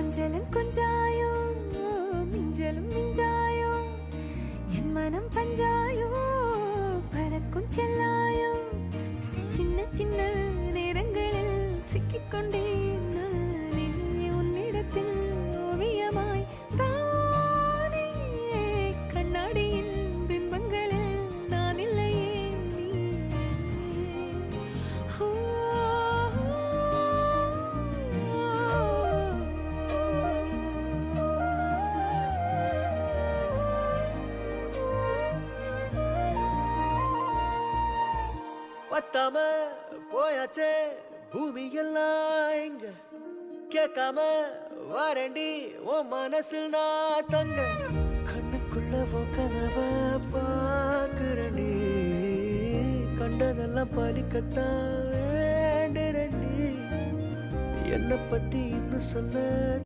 கொஞ்சலும் கொஞ்சாயோ மிஞ்சலும் மிஞ்சாயோ என் மனம் பஞ்சாயோ பறக்கும் செல்லாயோ சின்ன சின்ன நேரங்களில் சிக்கிக்கொண்டேன் நானே உன்னிடத்தில் ஓவியமாய் தானே கண்ணாடியின் பிம்பங்களில் நான் இல்லையே பத்தாம போயாச்சே பூமி எல்லாம் இங்க கேட்காம வாரண்டி உன் மனசில் நான் தங்க கண்ணுக்குள்ள உன் கனவ பாக்குறண்டி கண்டதெல்லாம் பலிக்கத்தான் வேண்டுறண்டி என்னை பத்தி இன்னும் சொல்ல